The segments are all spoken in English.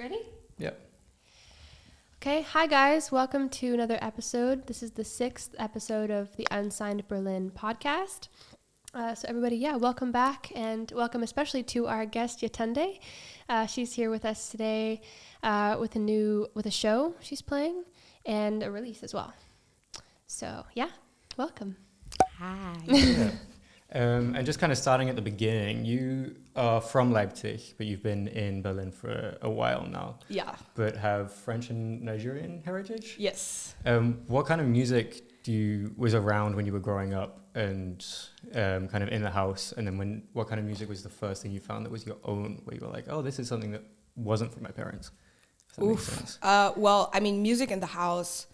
Ready? Yep. Okay, hi guys, welcome to another episode. This is the 6th episode of the Unsigned Berlin podcast. So everybody, welcome back, and welcome especially to our guest Yetundey. She's here with us today with a show she's playing and a release as well. So welcome. Hi. Yeah. And just kind of starting at the beginning, you are from Leipzig, but you've been in Berlin for a while now. Yeah. But have French and Nigerian heritage? Yes. What kind of music was around when you were growing up and kind of in the house? And then what kind of music was the first thing you found that was your own, where you were like, oh, this is something that wasn't from my parents? If that makes sense. Well, I mean, music in the house,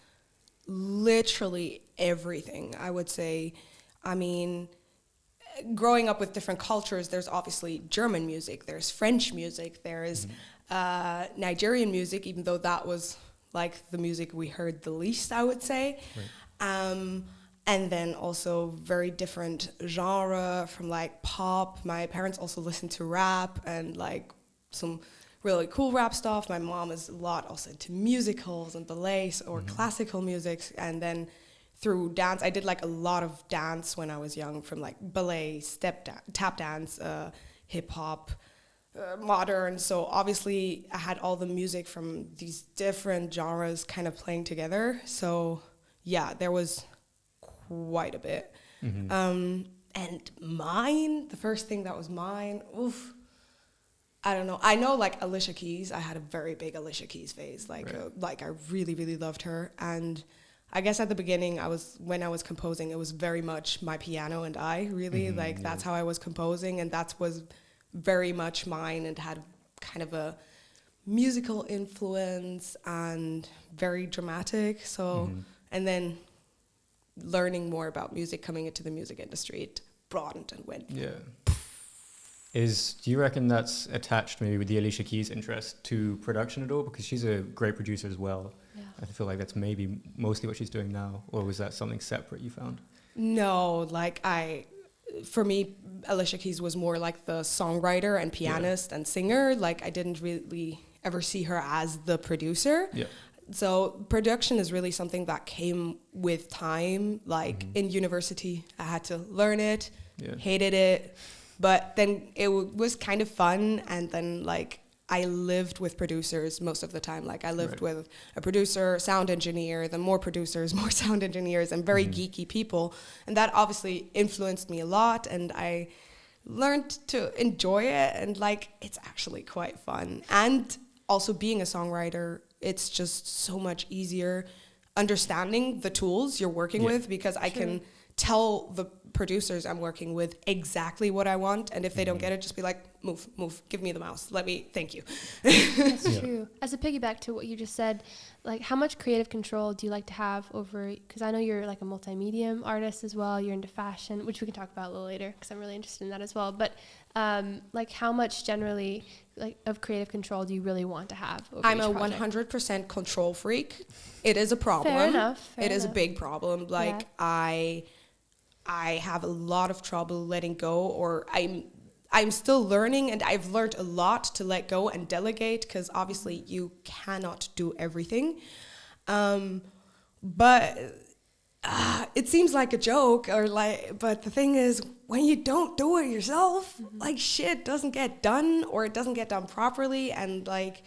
literally everything, I would say. I mean, growing up with different cultures, there's obviously German music, there's French music, there's Nigerian music, even though that was like the music we heard the least, I would say. Right. And then also very different genre from like pop. My parents also listened to rap and like some really cool rap stuff. My mom is a lot also into musicals and ballets or classical music. And then through dance, I did like a lot of dance when I was young, from like ballet, tap dance, hip hop, modern. So obviously I had all the music from these different genres kind of playing together. So yeah, there was quite a bit. And the first thing that was mine, I don't know. I know like Alicia Keys. I had a very big Alicia Keys phase. Like I really, really loved her. And I guess at the beginning, when I was composing, it was very much my piano and I, really. That's how I was composing, and that was very much mine and had kind of a musical influence and very dramatic. So, and then learning more about music, coming into the music industry, it broadened and went. Yeah. Do you reckon that's attached maybe with the Alicia Keys interest to production at all? Because she's a great producer as well. Yeah. I feel like that's maybe mostly what she's doing now. Or was that something separate you found? No, for me, Alicia Keys was more like the songwriter and pianist and singer. Like I didn't really ever see her as the producer. Yeah. So production is really something that came with time. Like in university, I had to learn it, hated it. But then it was kind of fun, and then like I lived with producers most of the time. Like I lived with a producer, sound engineer, then more producers, more sound engineers, and very geeky people. And that obviously influenced me a lot, and I learned to enjoy it, and like it's actually quite fun. And also being a songwriter, it's just so much easier understanding the tools you're working with, because I can tell the producers I'm working with exactly what I want, and if they don't get it, just be like, move, give me the mouse, thank you. That's true. As a piggyback to what you just said, like how much creative control do you like to have over, because I know you're like a multimedia artist as well, you're into fashion, which we can talk about a little later because I'm really interested in that as well, but like how much generally like of creative control do you really want to have over I'm a project? 100% control freak. It is a problem. Fair enough. It is a big problem. Like I have a lot of trouble letting go, or I'm still learning, and I've learned a lot to let go and delegate, because obviously you cannot do everything. But it seems like a joke, but the thing is, when you don't do it yourself, like shit doesn't get done, or it doesn't get done properly. And like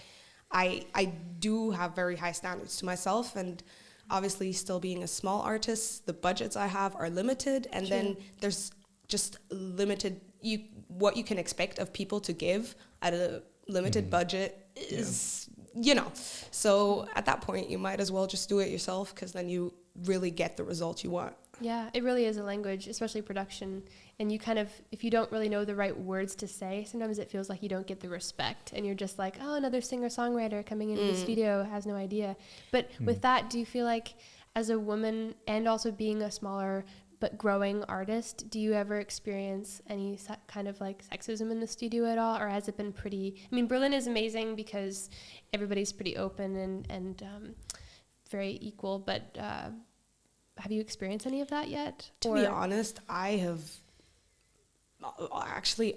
I do have very high standards to myself, and obviously still being a small artist, the budgets I have are limited, and then there's just limited what you can expect of people to give at a limited budget is, so at that point you might as well just do it yourself, because then you really get the result you want. Yeah, it really is a language, especially production. And you kind of, if you don't really know the right words to say, sometimes it feels like you don't get the respect. And you're just like, oh, another singer-songwriter coming into the studio has no idea. But with that, do you feel like as a woman and also being a smaller but growing artist, do you ever experience any kind of like sexism in the studio at all? Or has it been pretty, I mean, Berlin is amazing because everybody's pretty open and very equal, but have you experienced any of that yet? To be honest, I have actually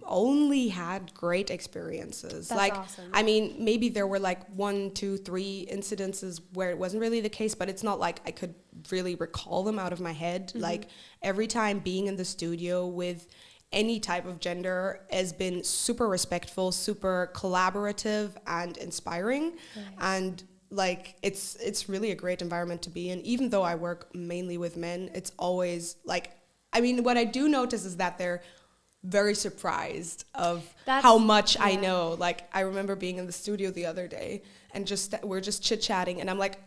only had great experiences. That's like, awesome. I mean, maybe there were like 1, 2, 3 incidences where it wasn't really the case, but it's not like I could really recall them out of my head. Like every time being in the studio with any type of gender has been super respectful, super collaborative and inspiring. Nice. And like it's really a great environment to be in. Even though I work mainly with men, it's always like, I mean, what I do notice is that they're very surprised of how much I know. Like I remember being in the studio the other day and we're just chit-chatting and I'm like,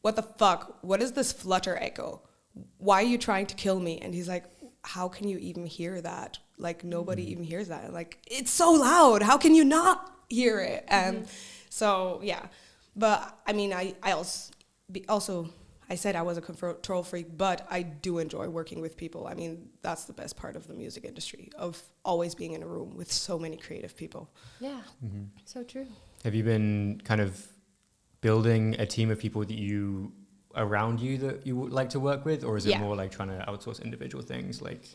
what the fuck? What is this flutter echo? Why are you trying to kill me? And he's like, how can you even hear that? Like nobody even hears that. And like, it's so loud. How can you not hear it? And so, yeah. But I mean, I also I said I was a control freak, but I do enjoy working with people. I mean, that's the best part of the music industry, of always being in a room with so many creative people. Yeah, so true. Have you been kind of building a team of people that you around you that you would like to work with, or is it more like trying to outsource individual things? Like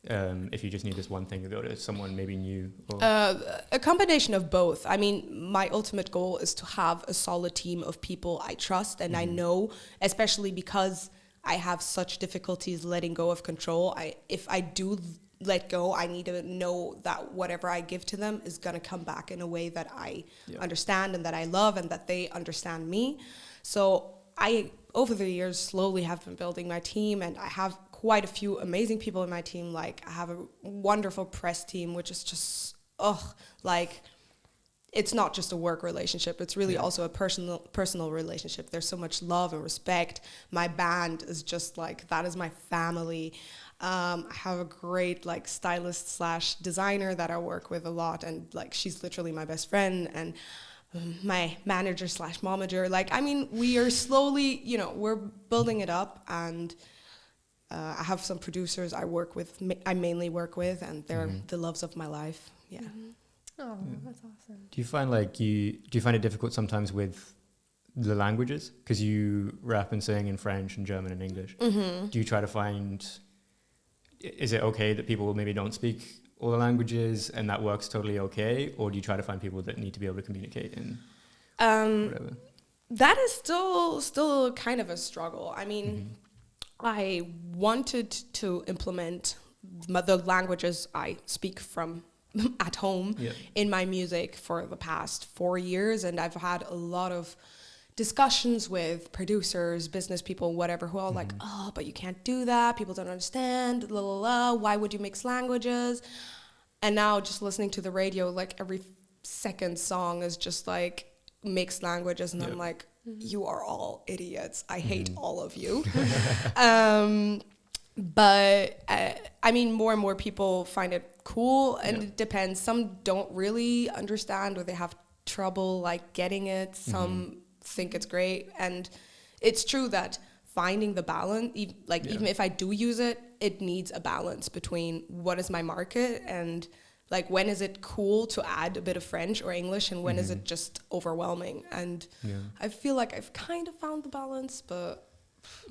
if you just need this one thing, you go to someone maybe new? Or a combination of both. I mean, my ultimate goal is to have a solid team of people I trust and I know, especially because I have such difficulties letting go of control. If I do let go, I need to know that whatever I give to them is going to come back in a way that I understand and that I love and that they understand me. So I, over the years, slowly have been building my team, and I have quite a few amazing people in my team. Like I have a wonderful press team, which is just, like it's not just a work relationship. It's really also a personal relationship. There's so much love and respect. My band is just like, that is my family. I have a great like stylist / designer that I work with a lot, and like she's literally my best friend, and my manager / momager. Like, I mean, we are slowly, we're building it up, and I have some producers I mainly work with, and they're the loves of my life. Yeah. Oh, that's awesome. do you find it difficult sometimes with the languages? Because you rap and sing in French and German and English. Do you try to find, is it okay that people maybe don't speak all the languages and that works totally okay? Or do you try to find people that need to be able to communicate in whatever? That is still kind of a struggle. I mean, I wanted to implement the languages I speak from at home in my music for the past 4 years, and I've had a lot of discussions with producers, business people, whatever, who are like, oh, but you can't do that, people don't understand, la la la, why would you mix languages? And now just listening to the radio, like every second song is just like mixed languages, and I'm like, you are all idiots, I hate all of you. But I mean, more and more people find it cool, and it depends. Some don't really understand, or they have trouble like getting it. Some think it's great, and it's true that finding the balance, even if I do use it, it needs a balance between what is my market and like when is it cool to add a bit of French or English, and when is it just overwhelming. And I feel like I've kind of found the balance, but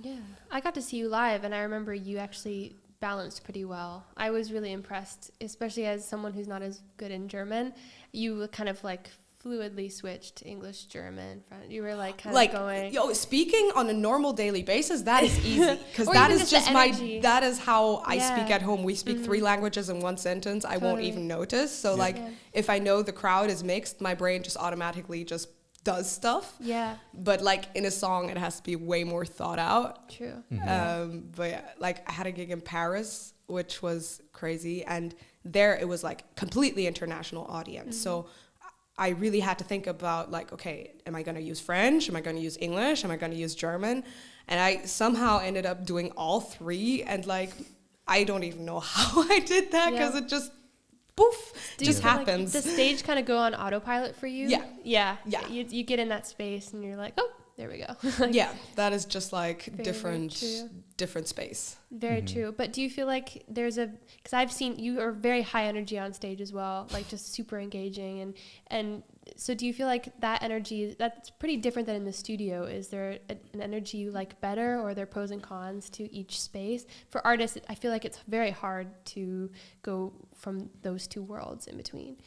yeah, I got to see you live, and I remember you actually balanced pretty well. I was really impressed, especially as someone who's not as good in German. You kind of like fluidly switched English, German. You were like kind of going. Speaking on a normal daily basis, that is easy, because that is just that is how I speak at home. We speak 3 languages in one sentence. I won't even notice. So if I know the crowd is mixed, my brain just automatically just does stuff. Yeah. But like in a song, it has to be way more thought out. True. But yeah, like I had a gig in Paris, which was crazy, and there it was like completely international audience. So I really had to think about like, okay, am I going to use French? Am I going to use English? Am I going to use German? And I somehow ended up doing all 3, and like I don't even know how I did that, because it just just happens. Like, the stage kind of go on autopilot for you? Yeah. You get in that space and you're like, oh, there we go. Yeah, that is just like Very, different space. Very true. But do you feel like there's because I've seen you are very high energy on stage as well, like just super engaging. And so do you feel like that energy, that's pretty different than in the studio? Is there an energy you like better, or are there pros and cons to each space? For artists, I feel like it's very hard to go from those two worlds in between.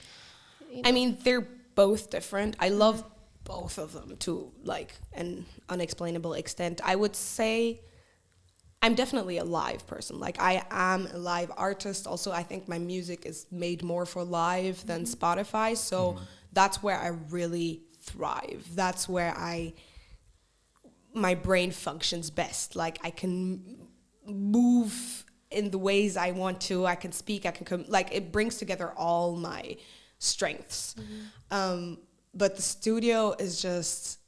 You know? I mean, they're both different. I love both of them to like an unexplainable extent. I would say I'm definitely a live person. Like I am a live artist. Also, I think my music is made more for live than Spotify. So that's where I really thrive. That's where my brain functions best. Like I can move in the ways I want to. I can speak. I can like it brings together all my strengths. But the studio is just,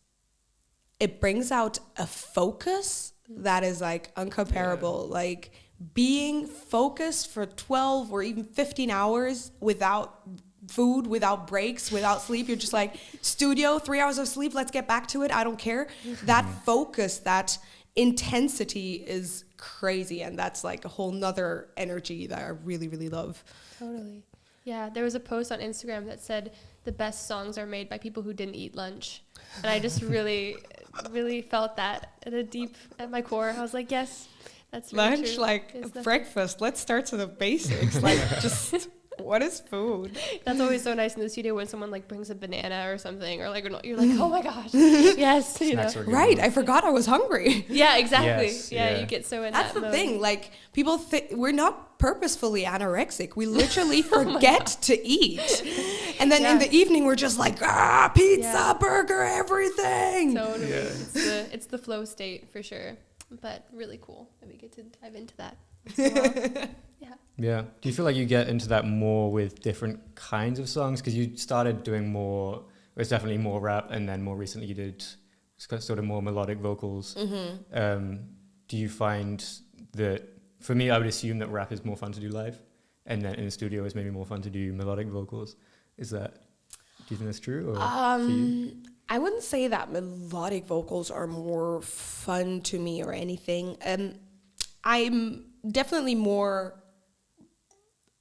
it brings out a focus that is like uncomparable. Like being focused for 12 or even 15 hours without food, without breaks, without sleep. You're just like, studio, 3 hours of sleep, let's get back to it. I don't care. That focus, that intensity is crazy. And that's like a whole nother energy that I really, really love. Totally. Yeah, there was a post on Instagram that said the best songs are made by people who didn't eat lunch. And I just really, really felt that at my core. I was like, yes, that's really lunch, true. like breakfast. Let's start to the basics. Like just what is food? That's always so nice in the studio when someone like brings a banana or something, or like you're like, oh my gosh, yes, you know. Right, I forgot I was hungry. Yeah, exactly. Yes, yeah, you get so in That's that the mode. thing. Like people think we're not purposefully anorexic. We literally forget to eat, and then in the evening we're just like pizza, burger, everything. Totally, it's the flow state for sure. But really cool that we get to dive into that. Yeah. Do you feel like you get into that more with different kinds of songs? Because you started doing more, it was definitely more rap, and then more recently you did sort of more melodic vocals. Do you find that, for me, I would assume that rap is more fun to do live, and then in the studio is maybe more fun to do melodic vocals. Do you think that's true? Or for you? I wouldn't say that melodic vocals are more fun to me or anything. I'm definitely more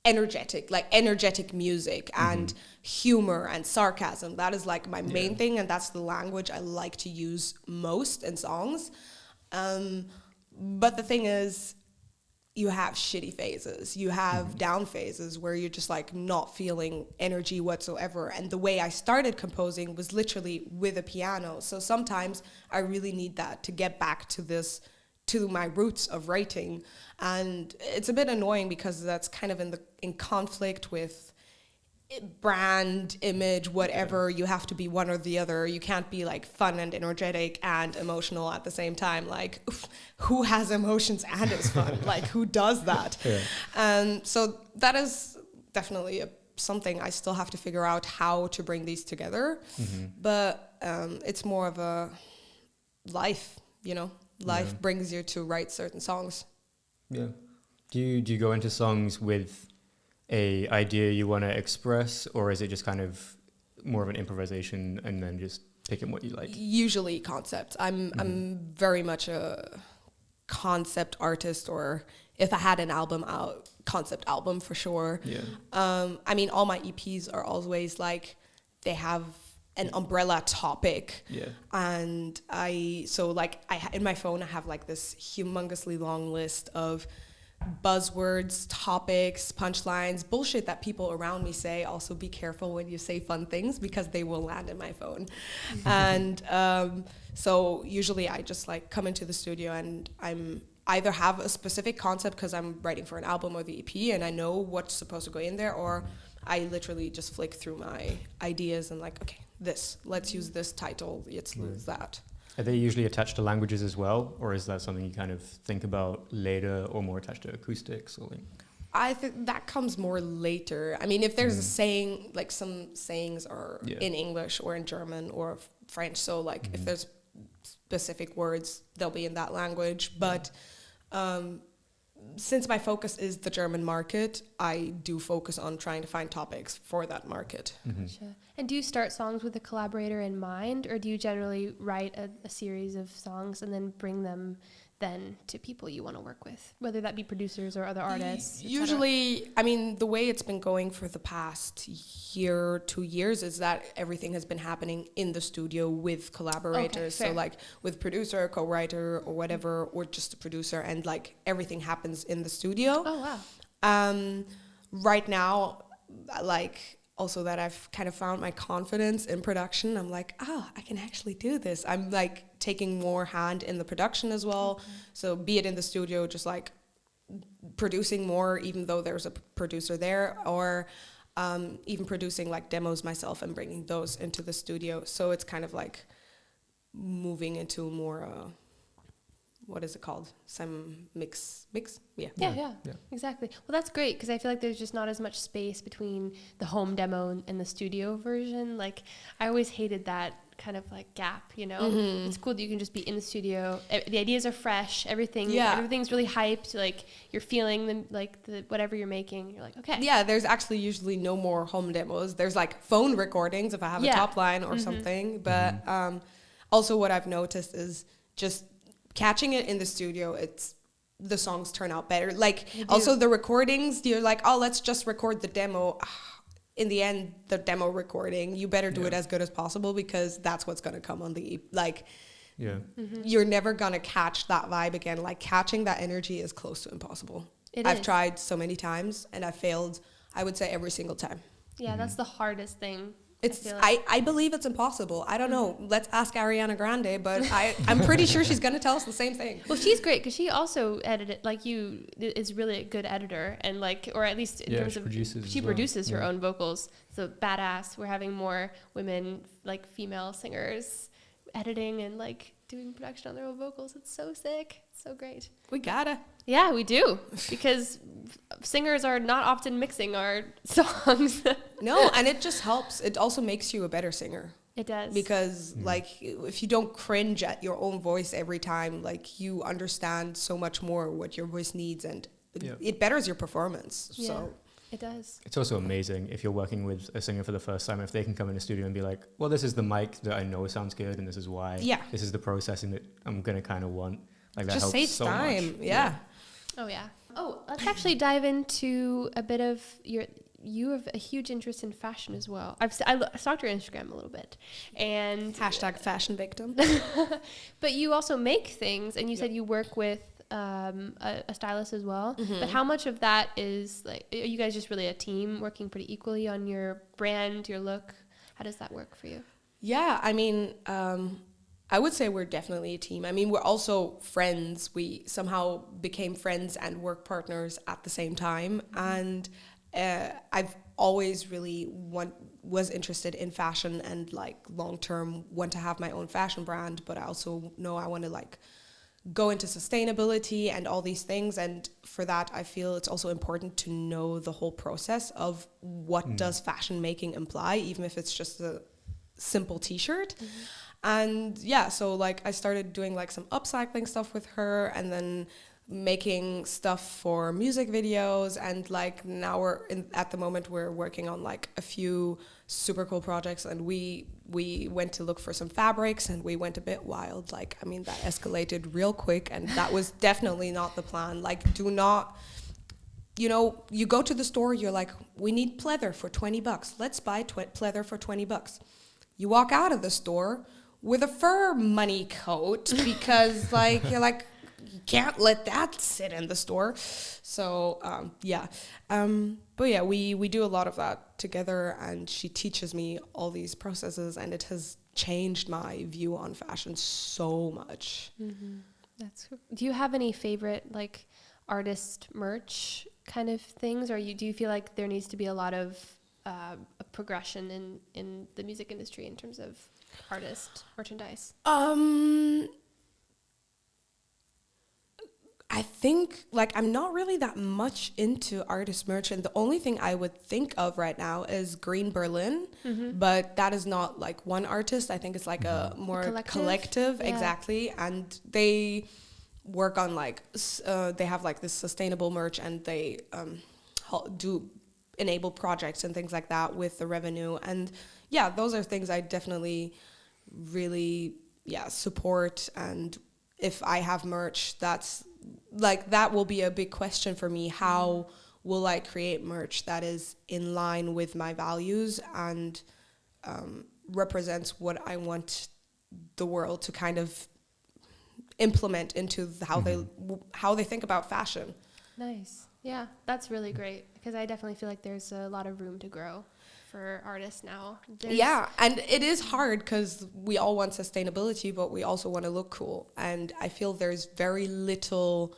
energetic music and humor and sarcasm. That is like my main thing, and that's the language I like to use most in songs. But the thing is, you have shitty phases. You have down phases where you're just like not feeling energy whatsoever. And the way I started composing was literally with a piano. So sometimes I really need that to get back to my roots of writing. And it's a bit annoying because that's kind of in conflict with brand, image, whatever. You have to be one or the other. You can't be like fun and energetic and emotional at the same time. Like, who has emotions and is fun? Like, who does that? So that is definitely something I still have to figure out how to bring these together. But it's more of a life, you know. Life brings you to write certain songs. Yeah. Do you go into songs with a idea you want to express, or is it just kind of more of an improvisation and then just picking what you like? Usually concept. I'm very much a concept artist, or if I had an album out, concept album for sure. I mean, all my EPs are always like, they have an umbrella topic. And in my phone I have like this humongously long list of buzzwords, topics, punchlines, bullshit that people around me say. Also be careful when you say fun things because they will land in my phone. And so usually I just like come into the studio and I'm either have a specific concept because I'm writing for an album or the EP and I know what's supposed to go in there, or I literally just flick through my ideas and like, okay, let's use this title, let's use that. Are they usually attached to languages as well, or is that something you kind of think about later, or more attached to acoustics? Or like? I think that comes more later. I mean, if there's a saying, like some sayings are in English or in German or French, so like if there's specific words, they'll be in that language. But since my focus is the German market, I do focus on trying to find topics for that market. Gotcha. And do you start songs with a collaborator in mind, or do you generally write a series of songs and then bring them then to people you want to work with, whether that be producers or other artists? Usually, I mean, the way it's been going for the past year, 2 years is that everything has been happening in the studio with collaborators. Okay, so like with producer, co-writer or whatever, or just a producer, and like everything happens in the studio. Oh, wow. Right now, like also that I've kind of found my confidence in production, I'm like, I can actually do this. I'm like taking more hand in the production as well. Okay. So be it in the studio, just like producing more, even though there's a producer there, or even producing like demos myself and bringing those into the studio. So it's kind of like moving into more, what is it called? Some mix? Yeah, exactly. Well, that's great, because I feel like there's just not as much space between the home demo and the studio version. Like, I always hated that kind of like gap, you know? It's cool that you can just be in the studio. The ideas are fresh. Everything's really hyped. Like, you're feeling them, like the whatever you're making. You're like, okay. Yeah, there's actually usually no more home demos. There's like phone recordings if I have a top line or something. But also what I've noticed is just catching it in the studio, the songs turn out better. Like also the recordings, you're like, oh, let's just record the demo. In the end, the demo recording, you better do it as good as possible, because that's what's going to come on the you're never going to catch that vibe again. Like catching that energy is close to impossible. I've tried so many times and I failed, I would say, every single time. Yeah, that's the hardest thing. I believe it's impossible. I don't know. Let's ask Ariana Grande, but I'm pretty sure she's going to tell us the same thing. Well, she's great because she also edited, like you, is really a good editor, and like, or at least in terms of, she produces her own vocals. So badass. We're having more women, like female singers, editing and like doing production on their own vocals. It's so sick. It's so great. We gotta. Yeah, we do, because singers are not often mixing our songs. No, and it just helps. It also makes you a better singer. It does. Because like if you don't cringe at your own voice every time, like you understand so much more what your voice needs, and it betters your performance. Yeah, so it does. It's also amazing if you're working with a singer for the first time, if they can come in the studio and be like, well, this is the mic that I know sounds good, and this is why. Yeah. This is the processing that I'm going to kind of want. Like that just helps saves so time. much. Yeah. Oh, yeah. Oh, let's actually dive into a bit of you have a huge interest in fashion as well. I stalked your Instagram a little bit, and #fashion victim. But you also make things, and you said you work with a stylist as well. But how much of that is like, are you guys just really a team working pretty equally on your brand, your look? How does that work for you? Yeah, I mean, I would say we're definitely a team. I mean, we're also friends. We somehow became friends and work partners at the same time. And I've always really was interested in fashion, and like long term want to have my own fashion brand. But I also know I want to like go into sustainability and all these things. And for that, I feel it's also important to know the whole process of what does fashion making imply, even if it's just a simple t-shirt. And yeah, so like I started doing like some upcycling stuff with her, and then making stuff for music videos. And like now at the moment we're working on like a few super cool projects, and we went to look for some fabrics, and we went a bit wild. Like, I mean, that escalated real quick, and that was definitely not the plan. Like, do not, you go to the store, you're like, we need pleather for $20. Let's buy pleather for $20. You walk out of the store with a fur money coat, because like, you're like, you can't let that sit in the store. So but yeah, we do a lot of that together, and she teaches me all these processes, and it has changed my view on fashion so much. That's cool. Do you have any favorite like artist merch kind of things, or do you feel like there needs to be a lot of a progression in the music industry in terms of artist merchandise? I think like I'm not really that much into artist merch, and the only thing I would think of right now is Green Berlin, but that is not like one artist. I think it's like a more collective. Yeah. Exactly. And they work on like they have like this sustainable merch, and they do enable projects and things like that with the revenue. And yeah, those are things I definitely really support. And if I have merch, that's like, that will be a big question for me. How will I create merch that is in line with my values and represents what I want the world to kind of implement into how they think about fashion? Nice. Yeah, that's really great, because I definitely feel like there's a lot of room to grow for artists now. And it is hard because we all want sustainability, but we also want to look cool. And I feel there's very little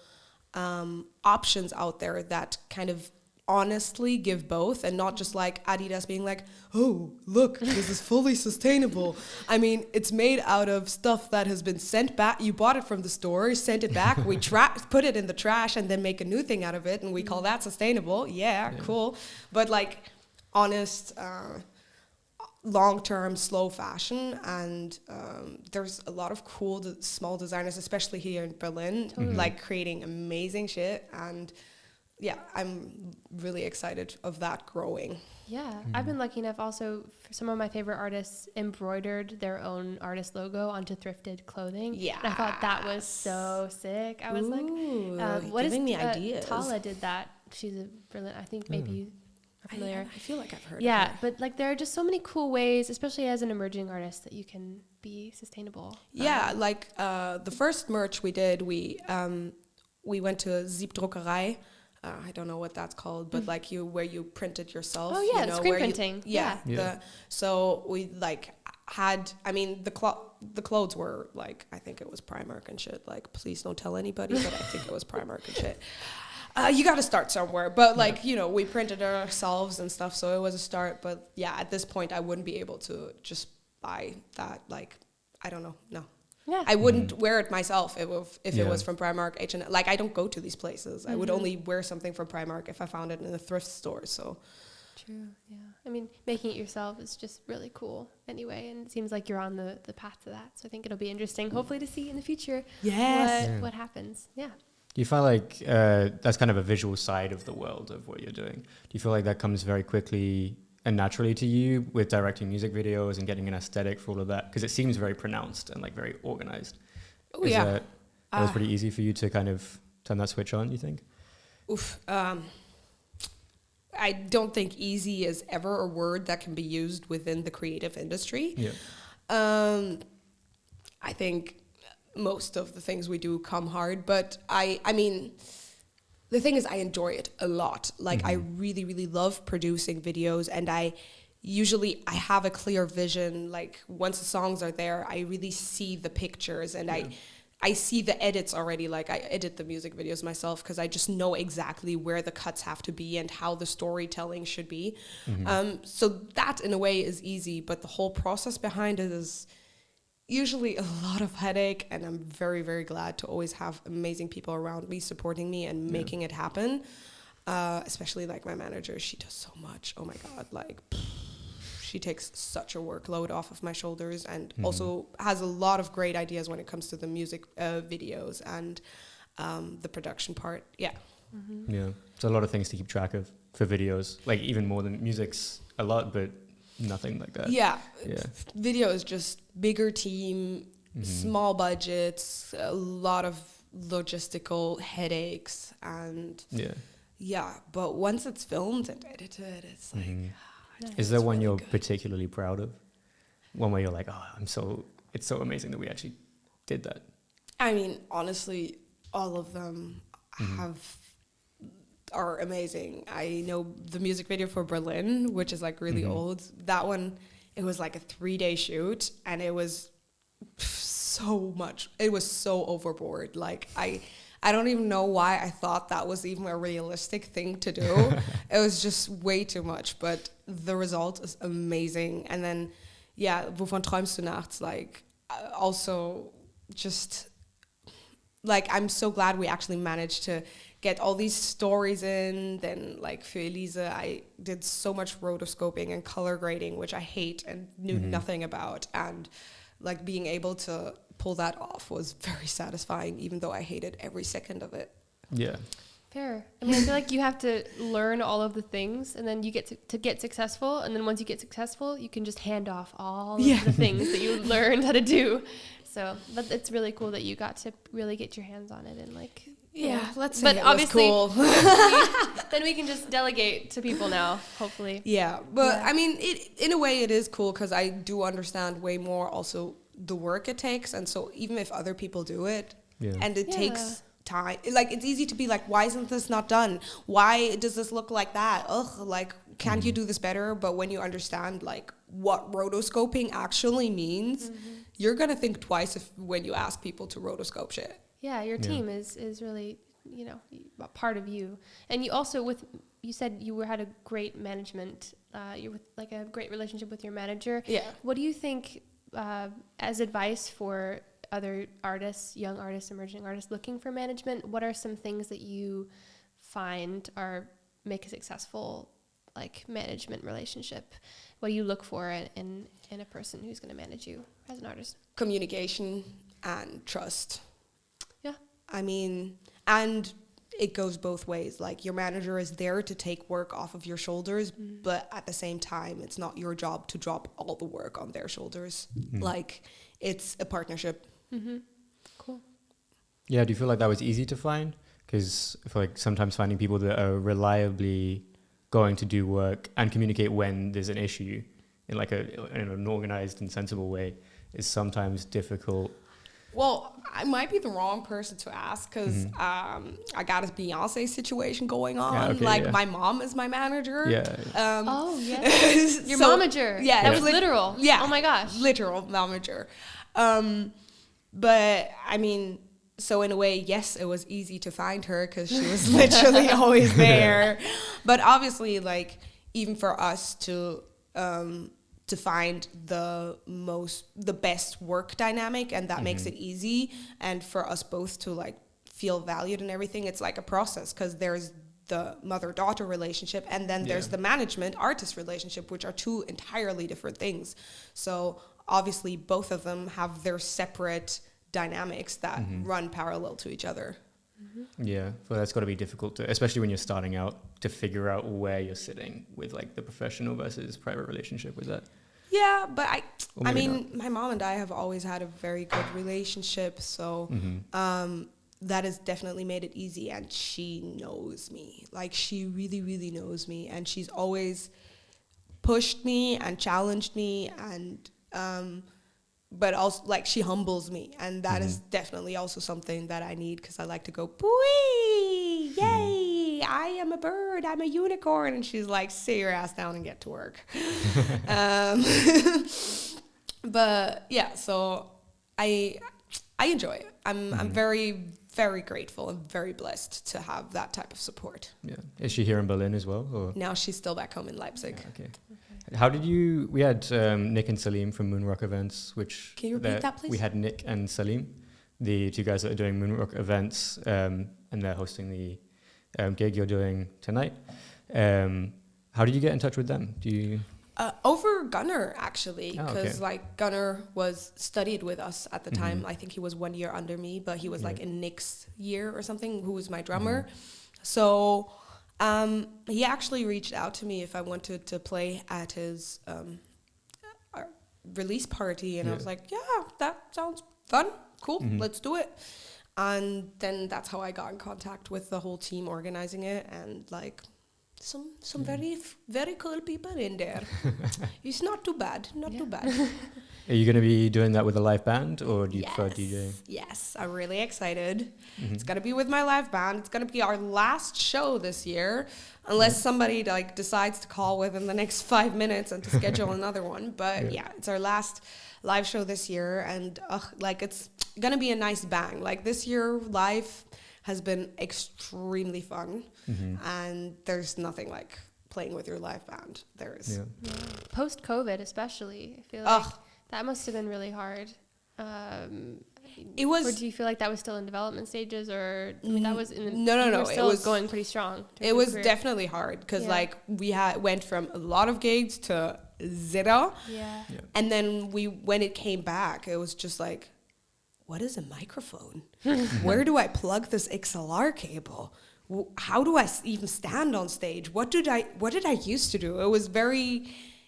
options out there that kind of honestly give both, and not just like Adidas being like, oh, look, this is fully sustainable. I mean, it's made out of stuff that has been sent back. You bought it from the store, sent it back, we put it in the trash and then make a new thing out of it, and we call that sustainable. Yeah, cool. But like honest, long-term, slow fashion, and there's a lot of cool small designers, especially here in Berlin, like creating amazing shit. And yeah, I'm really excited of that growing. Yeah, I've been lucky enough also, for some of my favorite artists embroidered their own artist logo onto thrifted clothing. Yeah. And I thought that was so sick. I was like, what is me ideas. Tala did that. She's a Berlin, I think maybe you are familiar. I feel like I've heard of her. Yeah, but like there are just so many cool ways, especially as an emerging artist, that you can be sustainable. Yeah, like the first merch we did, we went to Siebdruckerei. I don't know what that's called, but like where you print it yourself. Oh yeah, you know, screen printing. So we like had, I mean, the clothes were like, I think it was Primark and shit. Like, please don't tell anybody, but I think it was Primark and shit. You got to start somewhere, but like, you know, we printed it ourselves and stuff, so it was a start. But yeah, at this point, I wouldn't be able to just buy that. Like, I don't know, no. Yeah. I wouldn't wear it myself if it was from Primark, H&M. Like, I don't go to these places. I would only wear something from Primark if I found it in a thrift store. So true. Yeah. I mean, making it yourself is just really cool anyway, and it seems like you're on the path to that. So I think it'll be interesting, hopefully, to see in the future what happens. Yeah. Do you feel like that's kind of a visual side of the world of what you're doing? Do you feel like that comes very quickly and naturally to you with directing music videos and getting an aesthetic for all of that? Because it seems very pronounced and like very organized. Oh, yeah. That was pretty easy for you to kind of turn that switch on, you think? I don't think easy is ever a word that can be used within the creative industry. Yeah. I think most of the things we do come hard, but I mean, the thing is, I enjoy it a lot. Like, I really, really love producing videos, and I have a clear vision. Like, once the songs are there, I really see the pictures, and I see the edits already. Like, I edit the music videos myself because I just know exactly where the cuts have to be and how the storytelling should be. So that, in a way, is easy, but the whole process behind it is usually a lot of headache, and I'm very, very glad to always have amazing people around me supporting me and making it happen. Especially like my manager, she does so much. Oh my God, like she takes such a workload off of my shoulders, and also has a lot of great ideas when it comes to the music videos and the production part. Yeah. Yeah, it's a lot of things to keep track of for videos, like even more than music's a lot, but nothing like that. Yeah. Video is just bigger team, small budgets, a lot of logistical headaches, and but once it's filmed and edited, it's like is there one you're particularly proud of? One where you're like, oh, it's so amazing that we actually did that? I mean, honestly, all of them are amazing. I know the music video for Berlin, which is like really old. That one, it was like a 3-day shoot, and it was so much. It was so overboard. Like I don't even know why I thought that was even a realistic thing to do. It was just way too much, but the result is amazing. And then, Wovon träumst du nachts? Like, also just like, I'm so glad we actually managed to get all these stories in. Then like for Elise, I did so much rotoscoping and color grading, which I hate and knew nothing about. And like being able to pull that off was very satisfying, even though I hated every second of it. Yeah. Fair. I mean, I feel like you have to learn all of the things, and then you get to get successful, and then once you get successful, you can just hand off all of the things that you learned how to do. So, but it's really cool that you got to really get your hands on it and like. Let's say but it obviously, was cool. then we can just delegate to people now, hopefully. Yeah, but I mean, in a way, it is cool because I do understand way more also the work it takes, and so even if other people do it, and it takes time, like it's easy to be like, why isn't this not done? Why does this look like that? Ugh, like can't you do this better? But when you understand like what rotoscoping actually means, you're gonna think twice when you ask people to rotoscope shit. Yeah, your team is really, you know, a part of you. And you also you said you had a great management, you're with like a great relationship with your manager. Yeah. What do you think as advice for other artists, young artists, emerging artists looking for management? What are some things that you find make a successful like management relationship? What do you look for in a person who's going to manage you as an artist? Communication and trust. Yeah. I mean, and it goes both ways. Like your manager is there to take work off of your shoulders, but at the same time, it's not your job to drop all the work on their shoulders. Like it's a partnership. Cool. Yeah, do you feel like that was easy to find? Because I feel like sometimes finding people that are reliably going to do work and communicate when there's an issue in like in an organized and sensible way is sometimes difficult. Well, I might be the wrong person to ask because I got a Beyonce situation going on. My mom is my manager. Yeah. Oh, yes. Your momager. Yeah. That was literal. Yeah. Oh, my gosh. Literal momager. But, I mean, so in a way, yes, it was easy to find her because she was literally always there. But obviously, like, even for us to find the best work dynamic, and that makes it easy, and for us both to like feel valued and everything, it's like a process because there's the mother-daughter relationship and then there's the management-artist relationship, which are two entirely different things. So obviously both of them have their separate dynamics that run parallel to each other. Yeah, well, that's got to be difficult to, especially when you're starting out, to figure out where you're sitting with like the professional versus private relationship with that. Yeah, but I mean, my mom and I have always had a very good relationship, so that has definitely made it easy, and she knows me. Like, she really, really knows me, and she's always pushed me and challenged me, and but also, like, she humbles me, and that is definitely also something that I need, because I like to go, "Bwee! Yay! I am a bird, I'm a unicorn," and she's like, "Sit your ass down and get to work." But yeah, so I enjoy it. I'm very, very grateful and very blessed to have that type of support. Yeah, is she here in Berlin as well? Or? Now she's still back home in Leipzig. Yeah, okay. How did you? We had Nick and Salim from Moonrock Events, which can you repeat that, please? We had Nick and Salim, the two guys that are doing Moonrock Events, and they're hosting the gig you're doing tonight. How did you get in touch with them? Do you? Over Gunnar, actually, because okay. Gunnar was studied with us at the time. I think he was 1 year under me, but he was like in Nick's year or something, who was my drummer. So he actually reached out to me if I wanted to play at his release party, and I was like, yeah, that sounds fun, cool, let's do it. And then that's how I got in contact with the whole team organizing it, and like some very, very cool people in there. It's not too bad, too bad. Are you going to be doing that with a live band, or do you prefer DJ? Yes, I'm really excited. It's going to be with my live band. It's going to be our last show this year, unless somebody like decides to call within the next 5 minutes and to schedule another one. But yeah, it's our last live show this year, and like it's going to be a nice bang. Like this year live has been extremely fun, and there's nothing like playing with your live band. There is. Post-COVID especially, I feel like that must have been really hard. It was. Or do you feel like that was still in development stages, or I mean, that was in the, No. you were It still was going pretty strong. It was definitely hard because like we went from a lot of gigs to zero. Yeah. And then when it came back, it was just like, what is a microphone? Where do I plug this XLR cable? How do I even stand on stage? What did I used to do?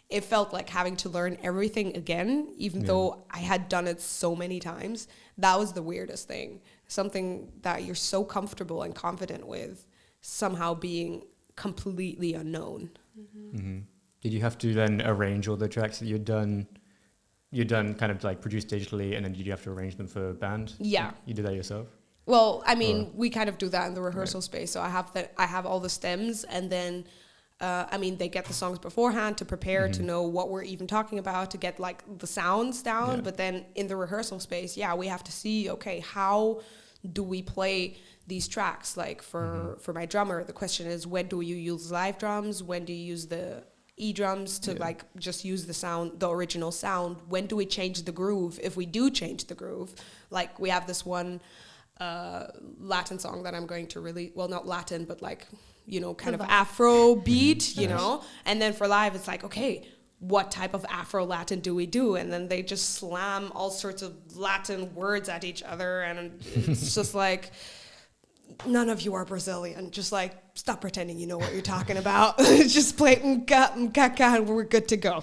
It felt like having to learn everything again, even though I had done it so many times. That was the weirdest thing. Something that you're so comfortable and confident with, somehow being completely unknown. Mm-hmm. Did you have to then arrange all the tracks that you'd done kind of like produced digitally, and then did you have to arrange them for band? Yeah. You did that yourself? Well, I mean, we kind of do that in the rehearsal space. So I have all the stems, and then they get the songs beforehand to prepare to know what we're even talking about, to get like the sounds down. Yeah. But then in the rehearsal space, we have to see, okay, how do we play these tracks? Like for my drummer, the question is, when do you use live drums? When do you use the E-drums to like just use the original sound? When do we change the groove? If we do change the groove, like we have this one Latin song that I'm going to really, well, not Latin, but like, kind of Afro beat, you know? And then for live, it's like, okay, what type of Afro Latin do we do? And then they just slam all sorts of Latin words at each other. And it's just like, none of you are Brazilian. Just like, stop pretending you know what you're talking about. Just play mkaka and we're good to go.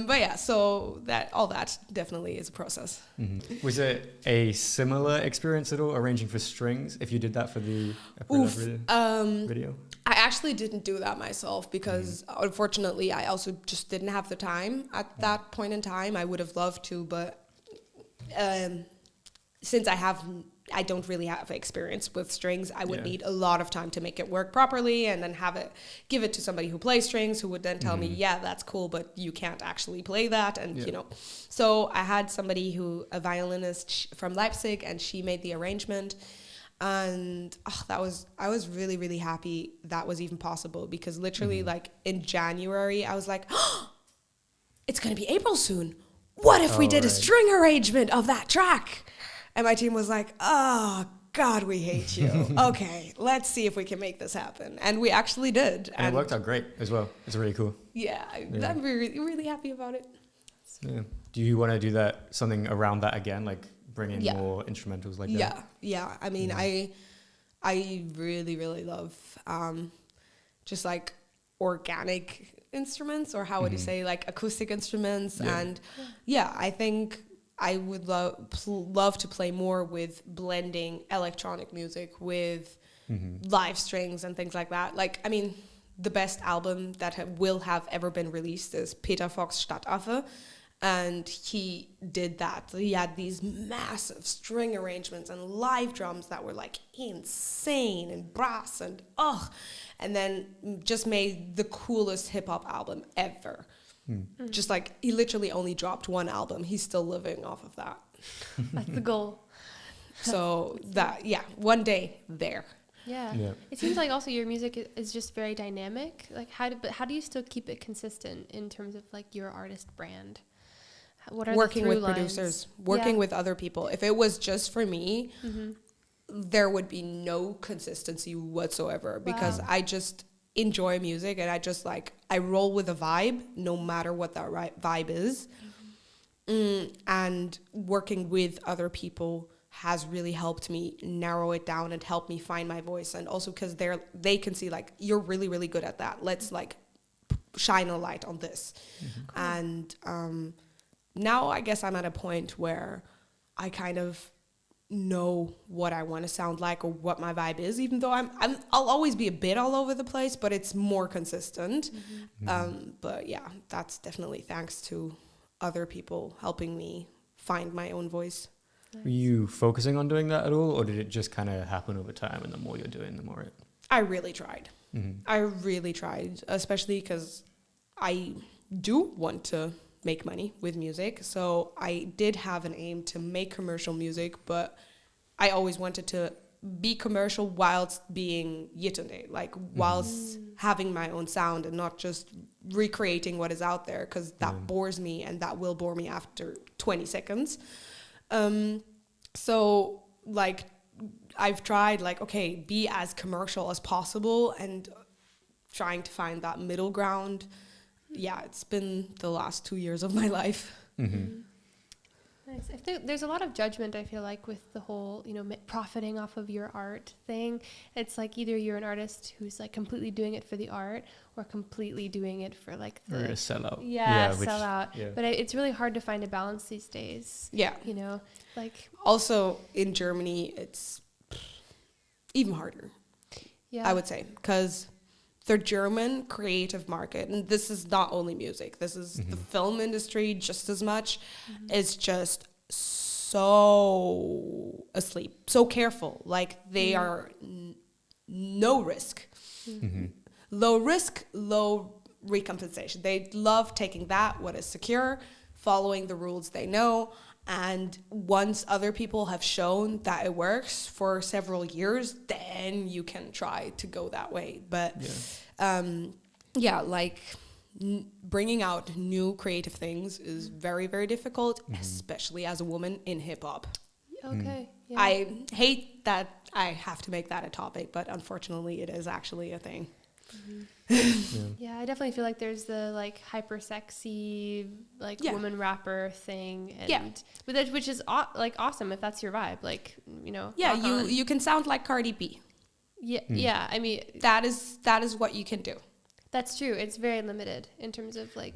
But yeah, so all that definitely is a process. Mm-hmm. Was it a similar experience at all, arranging for strings, if you did that for the video? I actually didn't do that myself because unfortunately I also just didn't have the time at that point in time. I would have loved to, but since I don't really have experience with strings, I would need a lot of time to make it work properly, and then give it to somebody who plays strings, who would then tell me, that's cool, but you can't actually play that. And, so I had somebody a violinist from Leipzig, and she made the arrangement. And I was really, really happy that was even possible, because literally like in January, I was like, it's going to be April soon. What if we did a string arrangement of that track? And my team was like, oh, God, we hate you. Okay, let's see if we can make this happen. And we actually did. And it worked out great as well. It's really cool. Yeah, I'm really, really happy about it. Yeah. Do you want to do something around that again, like bring in more instrumentals like that? Yeah. I mean, I really, really love just like organic instruments, or how would you say, like acoustic instruments. And I think I would love to play more with blending electronic music with live strings and things like that. Like, I mean, the best album that will have ever been released is Peter Fox Stadtaffe, and he did that. He had these massive string arrangements and live drums that were like insane, and brass and and then just made the coolest hip hop album ever. Just like, he literally only dropped one album. He's still living off of that. That's the goal. So one day there. Yeah. It seems like also your music is just very dynamic. Like how do you still keep it consistent in terms of like your artist brand? What are working the with lines? Producers, working with other people. If it was just for me, there would be no consistency whatsoever, because I just enjoy music, and I roll with a vibe no matter what that vibe is. And working with other people has really helped me narrow it down and help me find my voice, and also because they can see like, you're really, really good at that, let's like shine a light on this. Cool. And now I guess I'm at a point where I kind of know what I want to sound like, or what my vibe is, even though I'll always be a bit all over the place, but it's more consistent. But yeah, that's definitely thanks to other people helping me find my own voice. Were you focusing on doing that at all, or did it just kind of happen over time, and the more you're doing, the more it... I really tried. I really tried, especially because I do want to make money with music. So I did have an aim to make commercial music, but I always wanted to be commercial whilst being Yetundey, like whilst having my own sound and not just recreating what is out there, because that bores me, and that will bore me after 20 seconds. So like I've tried like, okay, be as commercial as possible and trying to find that middle ground. Yeah, it's been the last 2 years of my life. Nice. There's a lot of judgment, I feel like, with the whole, profiting off of your art thing. It's like either you're an artist who's like completely doing it for the art, or completely doing it for like or a sellout. Sell out. Yeah. But it's really hard to find a balance these days. Yeah. Like also in Germany, it's even harder. Yeah, I would say, because the German creative market, and this is not only music, this is the film industry just as much, is just so asleep, so careful. Like they are no risk, low risk, low recompensation. They love taking that, what is secure, following the rules they know. And once other people have shown that it works for several years, then you can try to go that way. But bringing out new creative things is very, very difficult, especially as a woman in hip hop. Okay. Yeah. I hate that I have to make that a topic, but unfortunately it is actually a thing. Yeah, I definitely feel like there's the like hyper sexy woman rapper thing, and which is awesome if that's your vibe, like you can sound like Cardi B. I mean that is what you can do. That's true. It's very limited in terms of like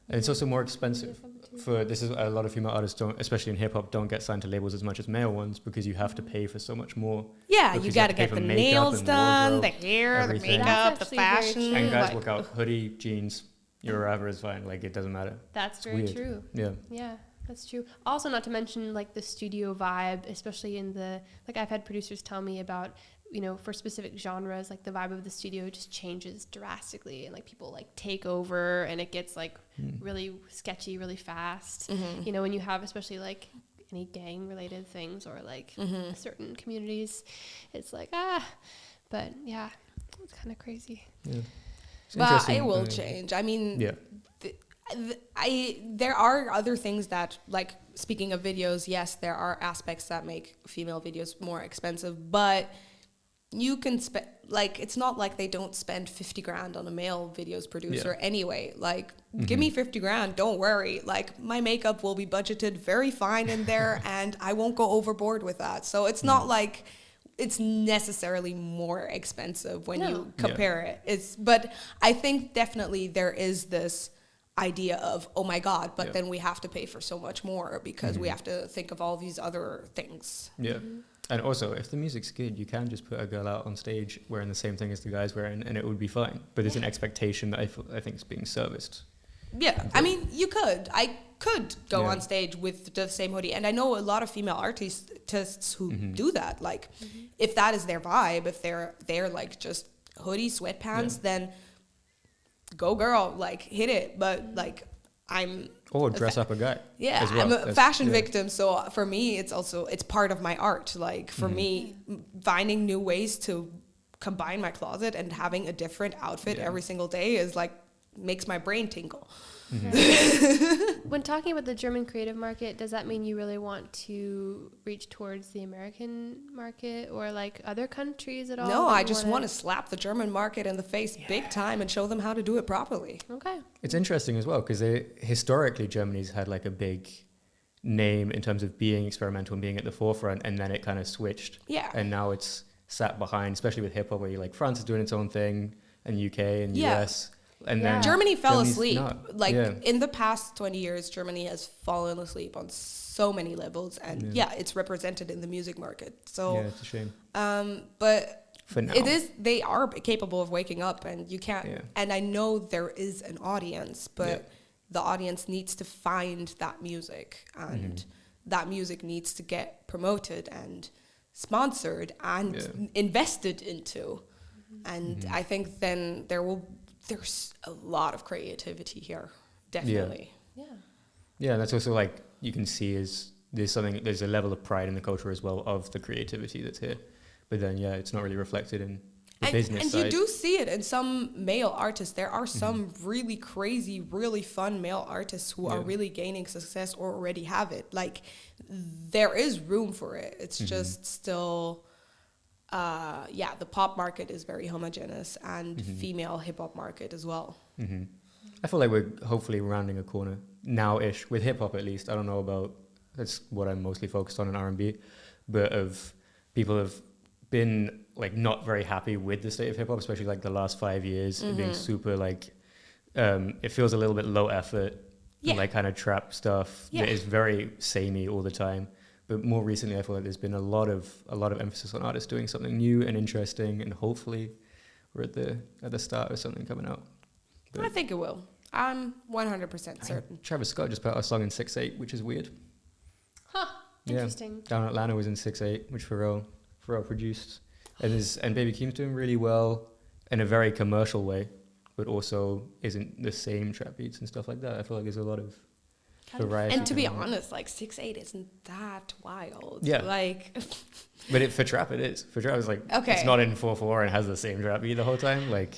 and it's also more expensive. This is a lot of female artists don't, especially in hip hop, don't get signed to labels as much as male ones, because you have to pay for so much more. Yeah, you got to get the nails done, the hair, everything. the makeup, the fashion. And guys walk out hoodie, jeans, your whatever is fine. Like it doesn't matter. That's very true. Yeah. Yeah. That's true. Also, not to mention like the studio vibe, especially in I've had producers tell me about, for specific genres, like the vibe of the studio just changes drastically, and like people like take over, and it gets like really sketchy really fast. When you have especially like any gang related things, or like certain communities, it's like but yeah, it's kind of crazy. Yeah. But it will change. I mean, there are other things that, like, speaking of videos, yes, there are aspects that make female videos more expensive, but you can spend, like, it's not like they don't spend 50 grand on a male videos producer anyway. Like, give me 50 grand, don't worry. Like, my makeup will be budgeted very fine in there, and I won't go overboard with that. So it's not like it's necessarily more expensive when you compare it. But I think definitely there is this idea of, oh my God, but then we have to pay for so much more because we have to think of all these other things. Yeah. And also, if the music's good, you can just put a girl out on stage wearing the same thing as the guy's wearing, and it would be fine. But there's an expectation that I think is being serviced. Yeah, I mean, I could go on stage with the same hoodie. And I know a lot of female artists who do that. Like, if that is their vibe, if they're like just hoodie, sweatpants, then go girl, like hit it. But like, or dress up a guy. Yeah, as well. I'm a fashion victim, so for me, it's part of my art. Like for me, finding new ways to combine my closet and having a different outfit every single day is like makes my brain tingle. When talking about the German creative market, does that mean you really want to reach towards the American market or like other countries at all? No, I just want to slap the German market in the face big time and show them how to do it properly. Okay. It's interesting as well because historically Germany's had like a big name in terms of being experimental and being at the forefront, and then it kind of switched. Yeah. And now it's sat behind, especially with hip hop, where you like France is doing its own thing, and UK and US. And then Germany fell Germany's asleep. not. In the past 20 years, Germany has fallen asleep on so many levels, and it's represented in the music market. So it's a shame. But for now, they are capable of waking up, and you can't. Yeah. And I know there is an audience, but the audience needs to find that music, and that music needs to get promoted and sponsored and invested into. And I think then there's a lot of creativity here, definitely. Yeah, and that's also like you can see there's a level of pride in the culture as well of the creativity that's here. but then it's not really reflected in the and, business and side. you do see it in some male artists. There are some really crazy, really fun male artists who are really gaining success or already have it. Like, there is room for it. It's just still, the pop market is very homogeneous, and female hip hop market as well. I feel like we're hopefully rounding a corner now-ish with hip hop, at least. I don't know about, that's what I'm mostly focused on in R&B, but of people have been like not very happy with the state of hip hop, especially like the last 5 years, it being super like, it feels a little bit low effort, and like kind of trap stuff that is very samey all the time. But more recently, I feel like there's been a lot of emphasis on artists doing something new and interesting, and hopefully we're at the start of something coming out. But I think it will. I'm 100% certain. Travis Scott just put out a song in 6/8, which is weird. Interesting. Down in Atlanta was in 6/8, which Pharrell produced, and Baby Keem's doing really well in a very commercial way, but also isn't the same trap beats and stuff like that. I feel like there's a lot of variety. And to be honest, like 6/8 isn't that wild. Yeah. Like, but for trap it is. For trap it's like it's not in 4/4 and has the same trap beat the whole time. Like,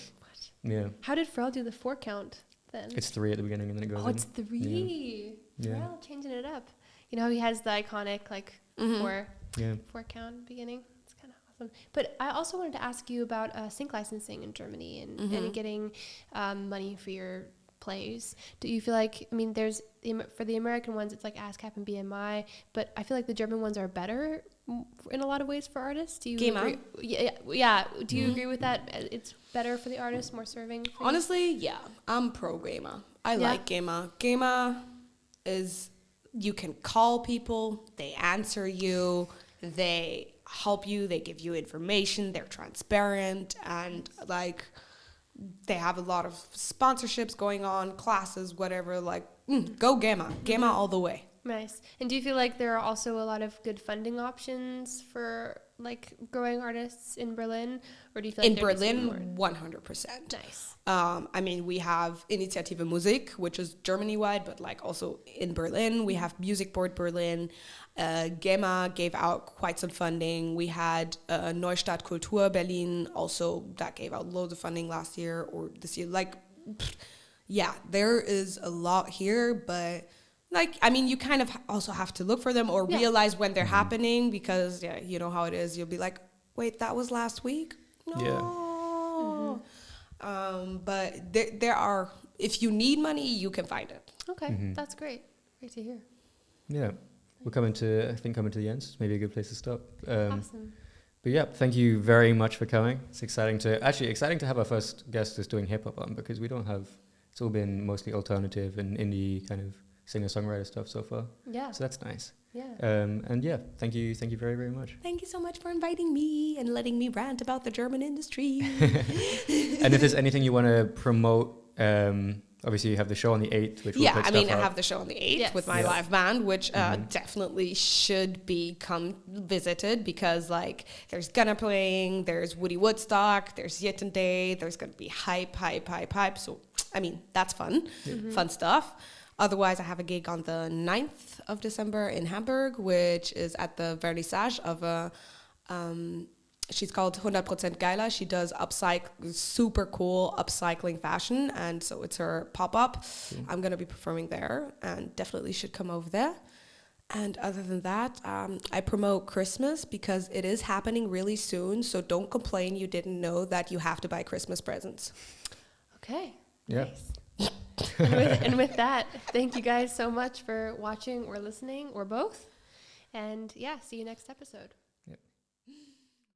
How did Pharrell do the 4 count then? It's 3 at the beginning and then it goes. Oh, it's 3. Yeah. Pharrell changing it up. You know, he has the iconic like 4 count beginning. It's kind of awesome. But I also wanted to ask you about sync licensing in Germany and getting money for your plays. Do you feel like, I mean, there's for the American ones, it's like ASCAP and BMI, but I feel like the German ones are better in a lot of ways for artists. Do you agree? Yeah. Do you agree with that? It's better for the artist, more serving? Honestly, yeah. I'm pro GEMA. I like GEMA. GEMA is, you can call people, they answer you, they help you, they give you information, they're transparent, and like they have a lot of sponsorships going on, classes, whatever. Like, go GEMA. GEMA all the way. Nice. And do you feel like there are also a lot of good funding options for like growing artists in Berlin, or do you feel like in Berlin? 100%. Nice. I mean, we have Initiative Musik, which is Germany-wide, but like also in Berlin, we have Music Board Berlin. GEMA gave out quite some funding. We had Neustadt Kultur Berlin, also that gave out loads of funding last year or this year. Like, there is a lot here, but like, I mean, you kind of also have to look for them or realize when they're happening, because you know how it is. You'll be like, wait, that was last week? No. But there are, if you need money, you can find it. Okay, that's great. Great to hear. Yeah, we're coming to the end. Maybe a good place to stop. Awesome. But yeah, thank you very much for coming. It's exciting to have our first guest that's doing hip hop on, because we don't have. It's all been mostly alternative and indie kind of singer-songwriter stuff so far. Yeah. So that's nice. Yeah. And yeah, thank you very, very much. Thank you so much for inviting me and letting me rant about the German industry. And if there's anything you want to promote, obviously you have the show on the 8th, which will put I mean, out. I have the show on the 8th with my live band, which definitely should become visited, because like there's Gunnar playing, there's Woody Woodstock, there's Yetundey, there's going to be hype. So, I mean, that's fun. Fun stuff. Otherwise, I have a gig on the 9th of December in Hamburg, which is at the vernissage of a, she's called 100% Geila. She does super cool upcycling fashion, and so it's her pop-up. I'm going to be performing there, and definitely should come over there. And other than that, I promote Christmas because it is happening really soon, so don't complain you didn't know that you have to buy Christmas presents. Okay. Yeah. Nice. and with that, thank you guys so much for watching or listening or both. And yeah, see you next episode. Yep.